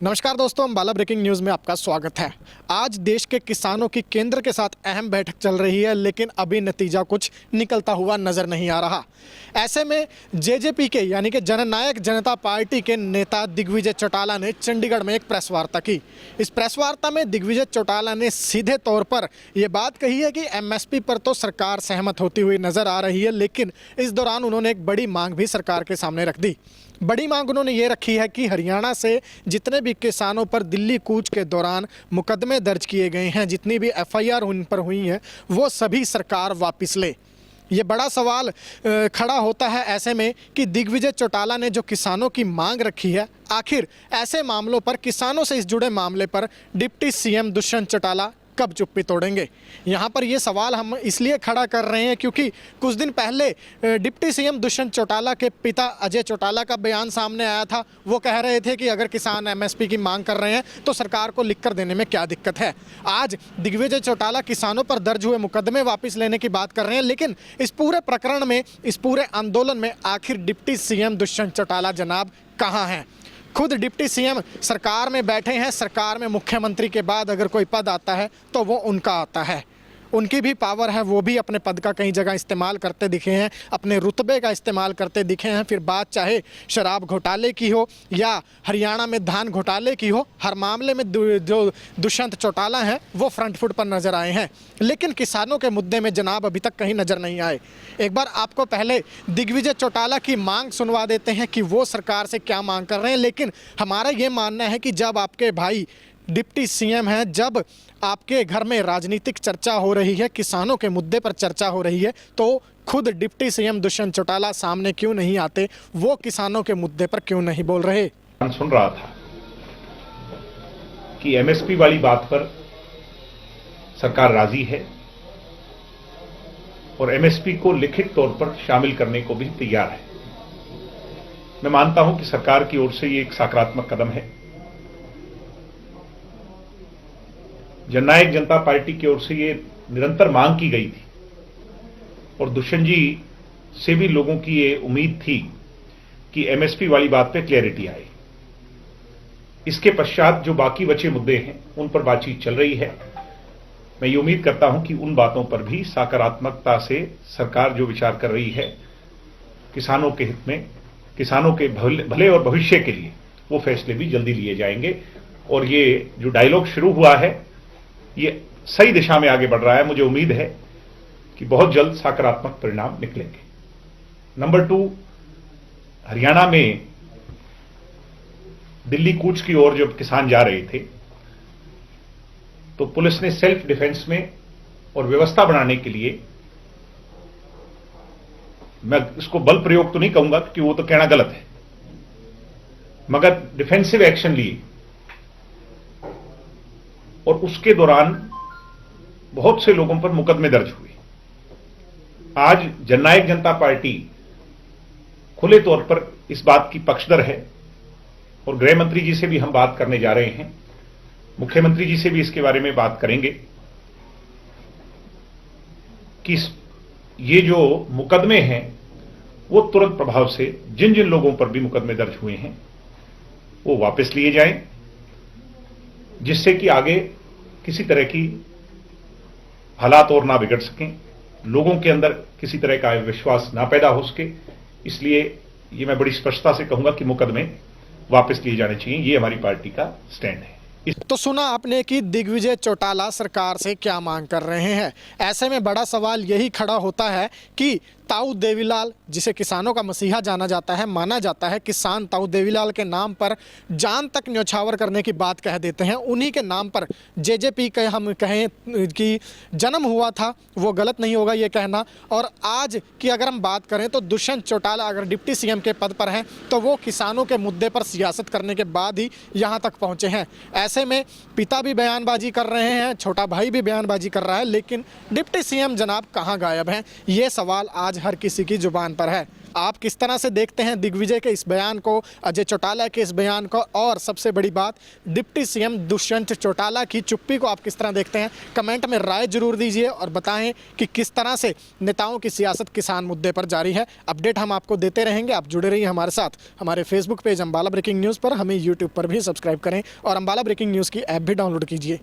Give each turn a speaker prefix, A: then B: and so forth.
A: नमस्कार दोस्तों, Ambala breaking news में आपका स्वागत है। आज देश के किसानों की केंद्र के साथ अहम बैठक चल रही है, लेकिन अभी नतीजा कुछ निकलता हुआ नज़र नहीं आ रहा। ऐसे में जेजेपी के यानी कि जननायक जनता पार्टी के नेता दिग्विजय चौटाला ने चंडीगढ़ में एक प्रेस वार्ता की। इस प्रेस वार्ता में दिग्विजय चौटाला ने सीधे तौर पर यह बात कही है कि एमएसपी पर तो सरकार सहमत होती हुई नज़र आ रही है, लेकिन इस दौरान उन्होंने एक बड़ी मांग भी सरकार के सामने रख दी। बड़ी मांग उन्होंने ये रखी है कि हरियाणा से जितने भी किसानों पर दिल्ली कूच के दौरान मुकदमे दर्ज किए गए हैं, जितनी भी एफआईआर उन पर हुई हैं, वो सभी सरकार वापस ले। ये बड़ा सवाल खड़ा होता है ऐसे में कि दिग्विजय चौटाला ने जो किसानों की मांग रखी है, आखिर ऐसे मामलों पर, किसानों से इस जुड़े मामले पर डिप्टी सीएम दुष्यंत चौटाला कब चुप्पी तोड़ेंगे। यहाँ पर ये सवाल हम इसलिए खड़ा कर रहे हैं क्योंकि कुछ दिन पहले डिप्टी सीएम दुष्यंत चौटाला के पिता अजय चौटाला का बयान सामने आया था। वो कह रहे थे कि अगर किसान एमएसपी की मांग कर रहे हैं तो सरकार को लिख कर देने में क्या दिक्कत है। आज दिग्विजय चौटाला किसानों पर दर्ज हुए मुकदमे वापस लेने की बात कर रहे हैं, लेकिन इस पूरे प्रकरण में, इस पूरे आंदोलन में आखिर डिप्टी सीएम दुष्यंत चौटाला जनाब कहाँ हैं। खुद डिप्टी सीएम सरकार में बैठे हैं। सरकार में मुख्यमंत्री के बाद अगर कोई पद आता है तो वो उनका आता है। उनकी भी पावर है, वो भी अपने पद का कई जगह इस्तेमाल करते दिखे हैं, अपने रुतबे का इस्तेमाल करते दिखे हैं। फिर बात चाहे शराब घोटाले की हो या हरियाणा में धान घोटाले की हो, हर मामले में जो दुष्यंत चौटाला हैं वो फ्रंट फुट पर नज़र आए हैं। लेकिन किसानों के मुद्दे में जनाब अभी तक कहीं नज़र नहीं आए। एक बार आपको पहले दिग्विजय चौटाला की मांग सुनवा देते हैं कि वो सरकार से क्या मांग कर रहे हैं। लेकिन हमारा ये मानना है कि जब आपके भाई डिप्टी सीएम हैं, जब आपके घर में राजनीतिक चर्चा हो रही है, किसानों के मुद्दे पर चर्चा हो रही है, तो खुद डिप्टी सीएम दुष्यंत चौटाला सामने क्यों नहीं आते, वो किसानों के मुद्दे पर क्यों नहीं बोल रहे।
B: सुन रहा था कि एमएसपी वाली बात पर सरकार राजी है और एमएसपी को लिखित तौर पर शामिल करने को भी तैयार है। मैं मानता हूं कि सरकार की ओर से ये एक सकारात्मक कदम है। जननायक जनता पार्टी की ओर से ये निरंतर मांग की गई थी और दुष्यंत जी से भी लोगों की ये उम्मीद थी कि एमएसपी वाली बात पे क्लैरिटी आए। इसके पश्चात जो बाकी बचे मुद्दे हैं उन पर बातचीत चल रही है। मैं ये उम्मीद करता हूं कि उन बातों पर भी सकारात्मकता से सरकार जो विचार कर रही है, किसानों के हित में, किसानों के भले और भविष्य के लिए, वो फैसले भी जल्दी लिए जाएंगे। और ये जो डायलॉग शुरू हुआ है ये सही दिशा में आगे बढ़ रहा है। मुझे उम्मीद है कि बहुत जल्द सकारात्मक परिणाम निकलेंगे। नंबर 2, हरियाणा में दिल्ली कूच की ओर जब किसान जा रहे थे तो पुलिस ने सेल्फ डिफेंस में और व्यवस्था बनाने के लिए, मैं इसको बल प्रयोग तो नहीं कहूंगा क्योंकि वो तो कहना गलत है, मगर डिफेंसिव एक्शन लिए और उसके दौरान बहुत से लोगों पर मुकदमे दर्ज हुए। आज जननायक जनता पार्टी खुले तौर पर इस बात की पक्षधर है और गृह मंत्री जी से भी हम बात करने जा रहे हैं, मुख्यमंत्री जी से भी इसके बारे में बात करेंगे कि ये जो मुकदमे हैं वो तुरंत प्रभाव से जिन जिन लोगों पर भी मुकदमे दर्ज हुए हैं वो वापस लिए जाएं, जिससे कि आगे किसी तरह की हालात और ना बिगड़ सकें, लोगों के अंदर किसी तरह का विश्वास ना पैदा हो सके। इसलिए ये मैं बड़ी स्पष्टता से कहूंगा कि मुकदमे वापस लिए जाने चाहिए। ये हमारी पार्टी का स्टैंड है।
A: तो सुना आपने कि दिग्विजय चौटाला सरकार से क्या मांग कर रहे हैं। ऐसे में बड़ा सवाल यही खड़ा होता है कि ताऊ देवीलाल, जिसे किसानों का मसीहा जाना जाता है, माना जाता है, किसान ताऊ देवीलाल के नाम पर जान तक न्यौछावर करने की बात कह देते हैं। उन्हीं के नाम पर जेजेपी के हम कहें कि जन्म हुआ था, वो गलत नहीं होगा ये कहना। और आज की अगर हम बात करें तो दुष्यंत चौटाला अगर डिप्टी सीएम के पद पर हैं तो वो किसानों के मुद्दे पर सियासत करने के बाद ही यहाँ तक पहुँचे हैं। ऐसे में पिता भी बयानबाजी कर रहे हैं, छोटा भाई भी बयानबाजी कर रहा है, लेकिन डिप्टी सीएम जनाब कहाँ गायब हैं, ये सवाल आज हर किसी की जुबान पर है। आप किस तरह से देखते हैं दिग्विजय के इस बयान को, अजय चौटाला के इस बयान को, और सबसे बड़ी बात डिप्टी सीएम दुष्यंत चौटाला की चुप्पी को आप किस तरह देखते हैं? कमेंट में राय जरूर दीजिए और बताएं कि किस तरह से नेताओं की सियासत किसान मुद्दे पर जारी है। अपडेट हम आपको देते रहेंगे, आप जुड़े रहिए हमारे साथ। हमारे Facebook page Ambala breaking news पर, हमें यूट्यूब पर भी सब्सक्राइब करें और अंबाला ब्रेकिंग न्यूज़ की ऐप भी डाउनलोड कीजिए।